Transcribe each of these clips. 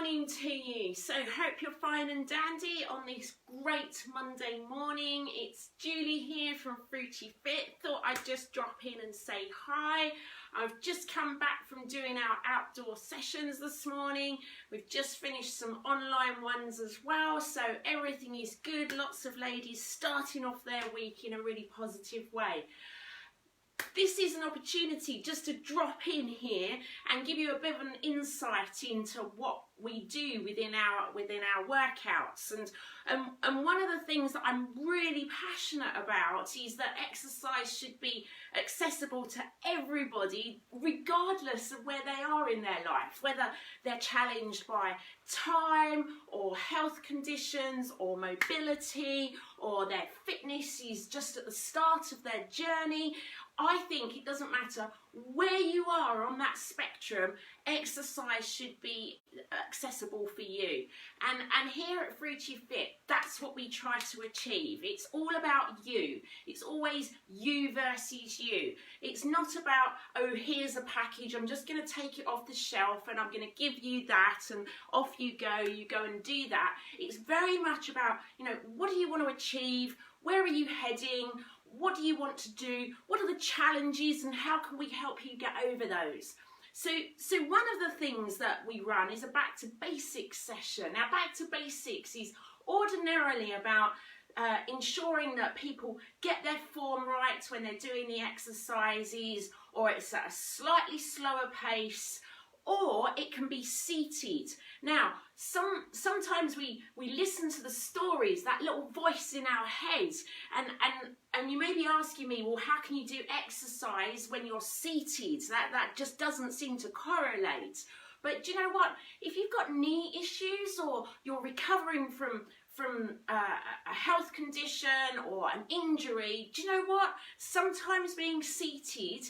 morning to you. So hope you're fine and dandy on this great Monday morning. It's Julie here from Fruci Fit. Thought I'd just drop in and say hi. I've just come back from doing our outdoor sessions this morning. We've just finished some online ones as well, so everything is good. Lots of ladies starting off their week in a really positive way. This is an opportunity just to drop in here and give you a bit of an insight into what we do within our workouts. And one of the things that I'm really passionate about is that exercise should be accessible to everybody, regardless of where they are in their life, whether they're challenged by time or health conditions or mobility, or their fitness is just at the start of their journey. I think it doesn't matter where you are on that spectrum, exercise should be accessible for you. And here at Fruci Fit, that's what we try to achieve. It's all about you. It's always you versus you. It's not about, oh, here's a package, I'm just going to take it off the shelf and I'm going to give you that and off you go and do that. It's very much about, what do you want to achieve? Where are you heading? What do you want to do? What are the challenges and how can we help you get over those? So one of the things that we run is a back to basics session. Now, back to basics is ordinarily about ensuring that people get their form right when they're doing the exercises, or it's at a slightly slower pace, or it can be seated. Now, sometimes we listen to the stories, that little voice in our heads, and you may be asking me, well, how can you do exercise when you're seated? That just doesn't seem to correlate. But do you know what? If you've got knee issues or you're recovering from a health condition or an injury, do you know what? Sometimes being seated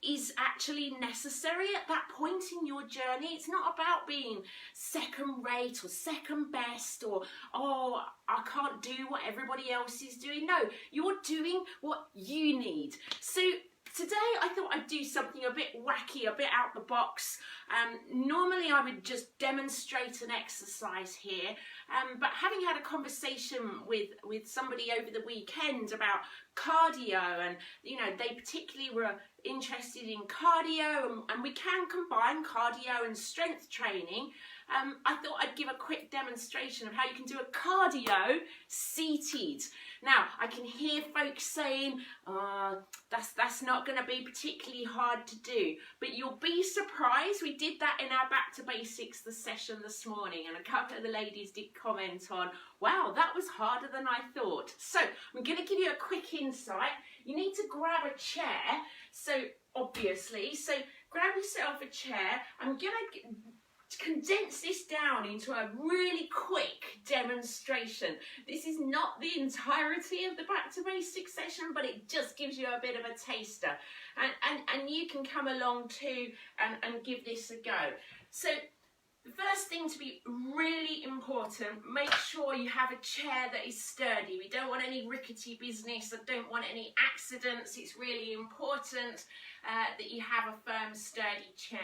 is actually necessary at that point in your journey. It's not about being second rate or second best or, oh, I can't do what everybody else is doing. No, you're doing what you need. So today I thought I'd do something a bit wacky, a bit out the box. Normally I would just demonstrate an exercise here, but having had a conversation with somebody over the weekend about cardio, and they particularly were interested in cardio, and we can combine cardio and strength training. I thought I'd give a quick demonstration of how you can do a cardio seated. Now, I can hear folks saying, that's not going to be particularly hard to do, but you'll be surprised. We did that in our Back to Basics, the session this morning, and a couple of the ladies did comment on, wow, that was harder than I thought. So I'm going to give you a quick insight. You need to grab a chair, so grab yourself a chair. I'm going to condense this down into a really quick demonstration. This is not the entirety of the Back to Basics session, but it just gives you a bit of a taster. And you can come along too and give this a go. So the first thing to be really important, make sure you have a chair that is sturdy. We don't want any rickety business. I don't want any accidents. It's really important that you have a firm, sturdy chair.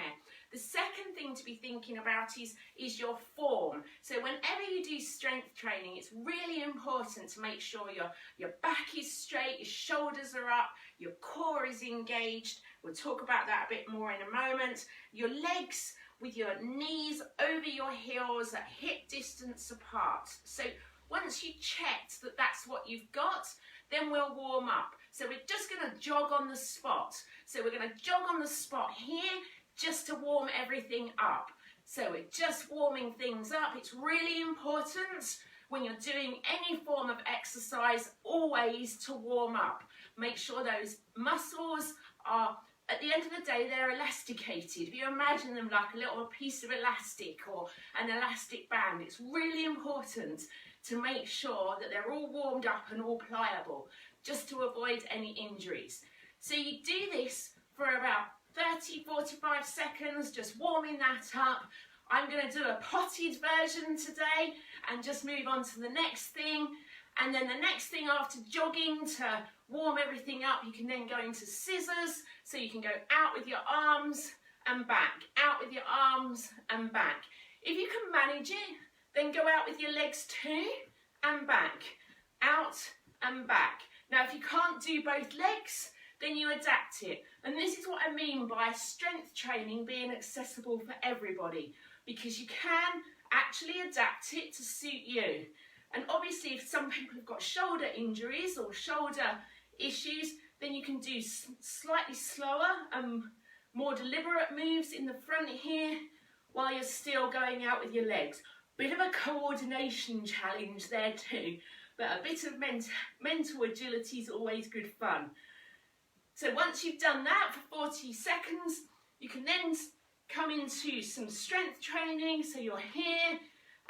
The second thing to be thinking about is your form. So whenever you do strength training, it's really important to make sure your back is straight, your shoulders are up, your core is engaged. We'll talk about that a bit more in a moment. Your legs with your knees over your heels at hip distance apart. So once you checked that that's what you've got, then we'll warm up. So we're just going to jog on the spot. So we're going to jog on the spot here just to warm everything up. So we're just warming things up. It's really important when you're doing any form of exercise always to warm up. Make sure those muscles are, at the end of the day, they're elasticated. If you imagine them like a little piece of elastic or an elastic band, it's really important to make sure that they're all warmed up and all pliable, just to avoid any injuries. So you do this for about 30-45 seconds, just warming that up. I'm going to do a potted version today and just move on to the next thing. And then the next thing after jogging to warm everything up, you can then go into scissors. So you can go out with your arms and back, out with your arms and back. If you can manage it, then go out with your legs to and back, out and back. Now, if you can't do both legs, then you adapt it. And this is what I mean by strength training being accessible for everybody, because you can actually adapt it to suit you. And obviously, if some people have got shoulder injuries or shoulder issues, then you can do slightly slower and more deliberate moves in the front here while you're still going out with your legs. Bit of a coordination challenge there too, but a bit of mental agility is always good fun. So once you've done that for 40 seconds, you can then come into some strength training. So you're here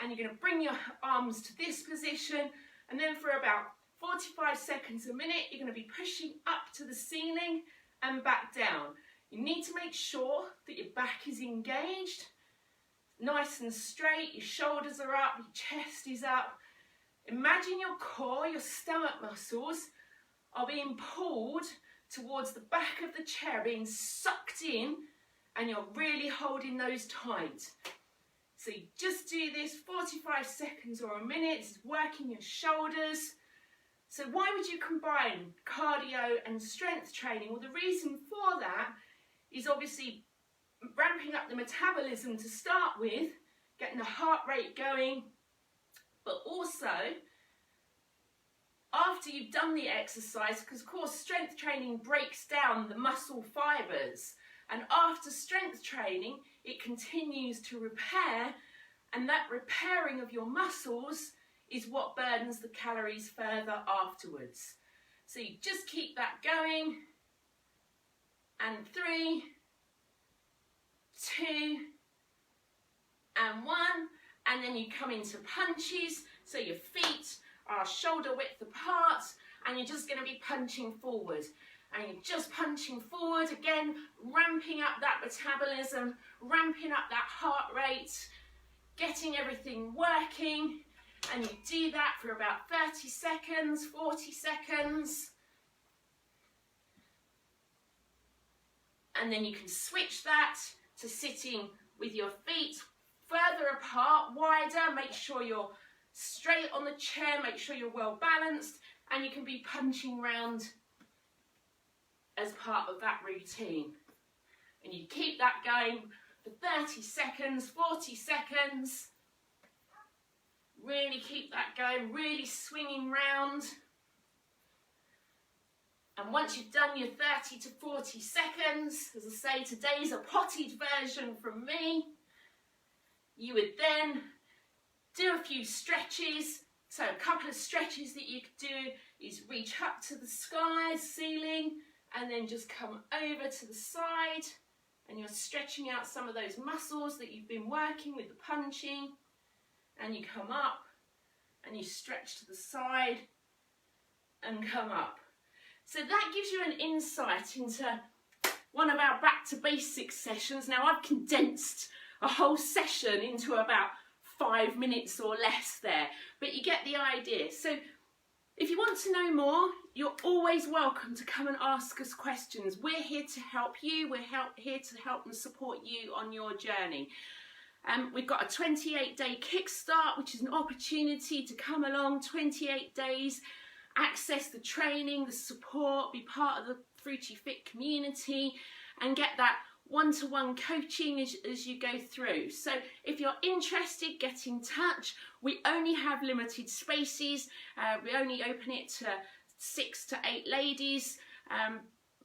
and you're going to bring your arms to this position, and then for about 45 seconds a minute, you're going to be pushing up to the ceiling and back down. You need to make sure that your back is engaged, nice and straight, your shoulders are up, your chest is up. Imagine your core, your stomach muscles are being pulled towards the back of the chair, being sucked in, and you're really holding those tight. So you just do this 45 seconds or a minute, it's working your shoulders. So why would you combine cardio and strength training? Well, the reason for that is obviously ramping up the metabolism to start with, getting the heart rate going, but also after you've done the exercise, because of course strength training breaks down the muscle fibres, and after strength training it continues to repair, and that repairing of your muscles is what burns the calories further afterwards. So you just keep that going, and 3, 2, and 1, and then you come into punches. So your feet are shoulder width apart, and you're just going to be punching forward, and you're just punching forward again, ramping up that metabolism, ramping up that heart rate, getting everything working. And you do that for about 30 seconds, 40 seconds. And then you can switch that to sitting with your feet further apart, wider. Make sure you're straight on the chair, make sure you're well balanced, and you can be punching round as part of that routine. And you keep that going for 30 seconds, 40 seconds. Really keep that going, really swinging round. And once you've done your 30 to 40 seconds, as I say, today's a potted version from me, you would then do a few stretches. So a couple of stretches that you could do is reach up to the sky, ceiling, and then just come over to the side, and you're stretching out some of those muscles that you've been working with the punching. And you come up and you stretch to the side and come up. So that gives you an insight into one of our back to basics sessions. Now I've condensed a whole session into about 5 minutes or less there, but you get the idea. So if you want to know more, you're always welcome to come and ask us questions. We're here to help you. We're here to help and support you on your journey. We've got a 28-day Kickstart, which is an opportunity to come along 28 days, access the training, the support, be part of the Fruci Fit community, and get that one-to-one coaching as you go through. So if you're interested, get in touch. We only have limited spaces. We only open it to 6 to 8 ladies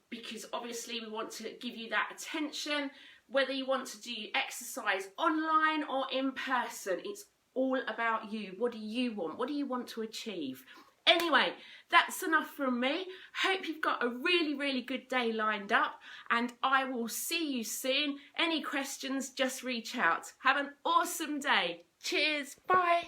because obviously we want to give you that attention. Whether you want to do exercise online or in person, it's all about you. What do you want? What do you want to achieve? Anyway, that's enough from me. Hope you've got a really, really good day lined up, and I will see you soon. Any questions, just reach out. Have an awesome day. Cheers. Bye.